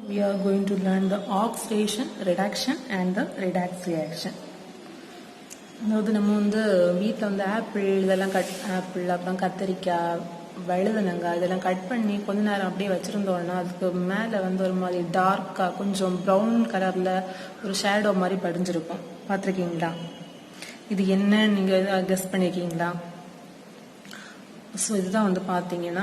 We are going to learn the oxidation, reduction and the redox reaction. அதாவது நம்ம வீட்டில் apple இதெல்லாம் apple அப்புறம் கத்திரிக்காய் வழுதனங்காய் இதெல்லாம் கட் பண்ணி கொஞ்ச நேரம் அப்படியே வச்சுருந்தோன்னா அதுக்கு மேலே ஒரு மாதிரி டார்க்காக கொஞ்சம் ப்ரௌன் கலரில் ஒரு ஷேடோ மாதிரி படிஞ்சிருக்கும். பார்த்துருக்கீங்களா? இது என்னன்னு நீங்கள் கெஸ் பண்ணியிருக்கீங்களா? ஸோ இதுதான் பார்த்தீங்கன்னா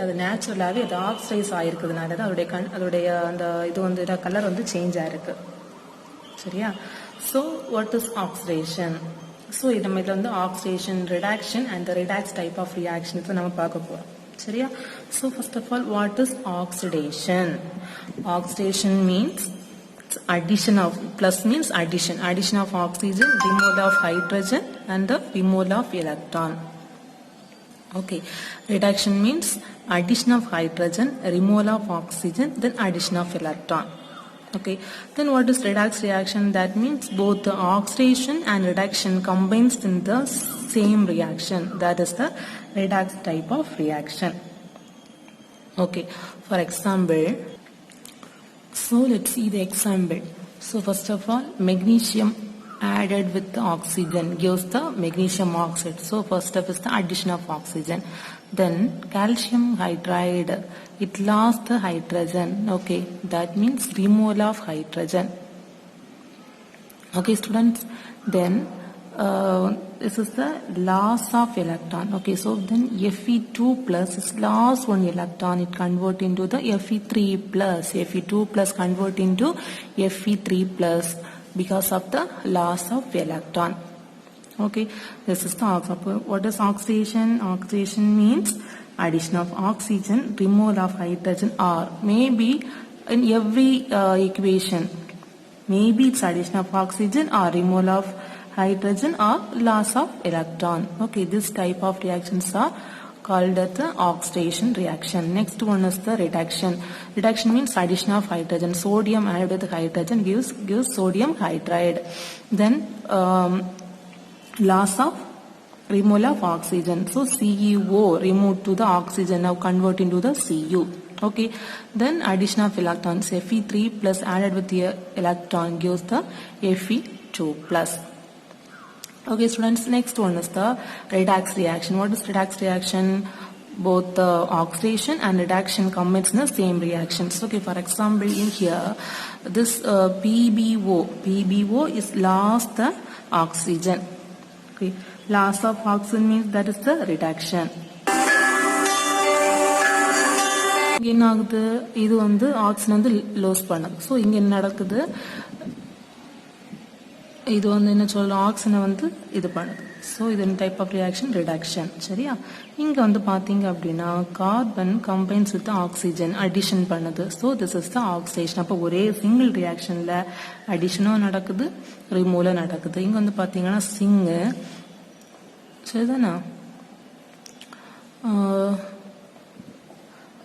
அது நேச்சுரலாகவே அது ஆக்சிடைஸ் ஆகிருக்கிறதுனால தான் அதோடைய அந்த இது கலர் சேஞ்ச் ஆகிருக்கு. சரியா? So what is oxidation? So நம்ம இதில் oxidation, reduction and the redox type of reaction நம்ம பார்க்க போகிறோம். சரியா? So first of all what is oxidation? Oxidation means addition of, plus means addition of oxygen, removal of hydrogen and the removal of electron. Okay, reduction means addition of hydrogen, removal of oxygen, then addition of electron. Okay, then what is redox reaction? That means both the oxidation and reduction combines in the same reaction. That is the redox type of reaction. Okay, for example, so let's see the example. So first of all, magnesium added with the oxygen gives the magnesium oxide. So first step is the addition of oxygen. Then calcium hydride, it lost the hydrogen. Okay, that means removal of hydrogen. Okay students, then this is the loss of electron. Okay, so then Fe2 plus is lost one electron, it convert into the Fe3 plus. Fe2 plus convert into Fe3 plus because of the loss of electron. Okay, this is the oxidation. What is oxidation? Oxidation means addition of oxygen, removal of hydrogen, or maybe in every equation, maybe it's addition of oxygen or removal of hydrogen or loss of electron. Okay, this type of reactions are called as the oxidation reaction. Next one is the reduction. Reduction means addition of hydrogen. Sodium added with hydrogen gives sodium hydride. Then loss of removal of oxygen. So CEO removed to the oxygen, now convert into the Cu. Okay, then addition of electrons. Fe3 plus added with the electron gives the Fe2 plus. Okay students, next one is the redox reaction. What is redox reaction? Both the oxidation and reduction combines in the same reactions. Okay, for example in here this PbO is lost the oxygen. Okay, loss of oxygen means that is the reduction. என்ன ஆகுது? இது oxygen lows பண்ணுது. So இங்க என்ன நடக்குது? இது என்ன சொல்லலாம், ஆக்சிஜனை இது பண்ணுது. ஸோ இது டைப் ஆஃப் ரியாக்ஷன் ரிடக்ஷன். சரியா? இங்கே பார்த்தீங்க அப்படின்னா carbon combines with oxygen addition பண்ணுது. So this is the oxidation. அப்போ ஒரே சிங்கிள் ரியாக்ஷனில் அடிஷனும் நடக்குது, ரிமூவலும் நடக்குது. இங்கே பார்த்தீங்கன்னா சிங்கு, சரிதானா?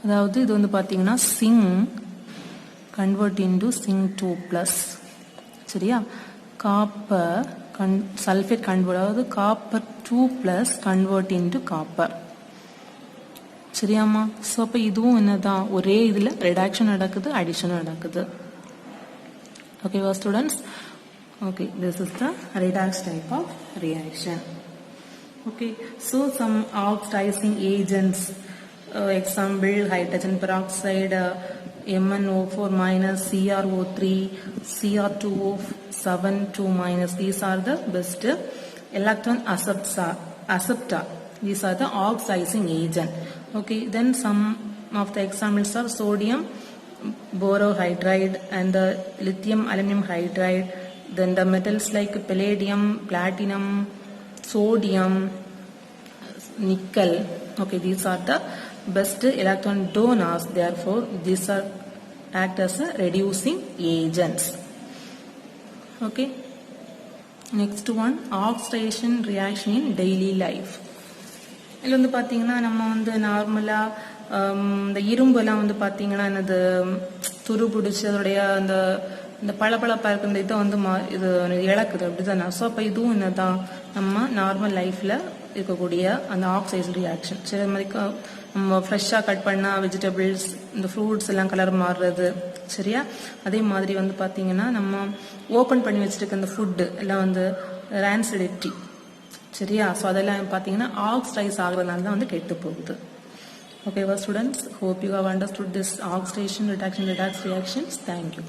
அதாவது இது பார்த்தீங்கன்னா சிங் கன்வெர்ட் இன்டு சிங் 2+. சரியா? காப்பர் சல்ஃபேட் கன்வெர்ட், அதாவது காப்பர் 2+ கன்வெர்ட் இன்டு காப்பர். சரியாமா? ஸோ அப்போ இதுவும் என்னதான், ஒரே இதில் ரிடக்ஷன் நடக்குது, அடிஷனும் நடக்குது. ஓகேவா students? Okay, this is the redox type of reaction. Okay, so some oxidizing agents, example hydrogen peroxide, MnO4 minus, CrO3, Cr2O7 2 minus. These are the best electron acceptor. These are the oxidizing agent. Okay, then some of the examples are sodium borohydride and the lithium aluminum hydride. Then the metals like palladium, platinum, sodium, nickel. Okay, these are the best electron donors. Therefore, these are act as a reducing agents. Okay. Next one, oxidation reaction in daily life. இதில் பார்த்தீங்கன்னா நம்ம நார்மலாக இந்த இரும்பெல்லாம் பார்த்தீங்கன்னா என்னது துரு பிடிச்சி அதோடைய அந்த பளபளப்பாக இருக்கிற இந்த இதை இது இழக்குது, அப்படிதானே? ஸோ அப்போ இதுவும் என்னதான் நம்ம நார்மல் லைஃப்பில் இருக்கக்கூடிய அந்த ஆக்சைடு ரியாக்ஷன். சரி, அது மாதிரி நம்ம ஃப்ரெஷ்ஷாக கட் பண்ண வெஜிடபிள்ஸ் இந்த ஃப்ரூட்ஸ் எல்லாம் கலர் மாறுறது சரியா. அதே மாதிரி வந்து பார்த்தீங்கன்னா நம்ம ஓப்பன் பண்ணி வச்சுருக்க இந்த ஃபுட்டு எல்லாம் வந்து ரான்சிடிட்டி சரியா. ஸோ அதெல்லாம் பார்த்தீங்கன்னா ஆக்சிடைஸ் ஆகுறதுனால தான் வந்து கெட்டு போகுது. Okay, students, hope you have understood this oxidation, reduction, redox reactions. Thank you.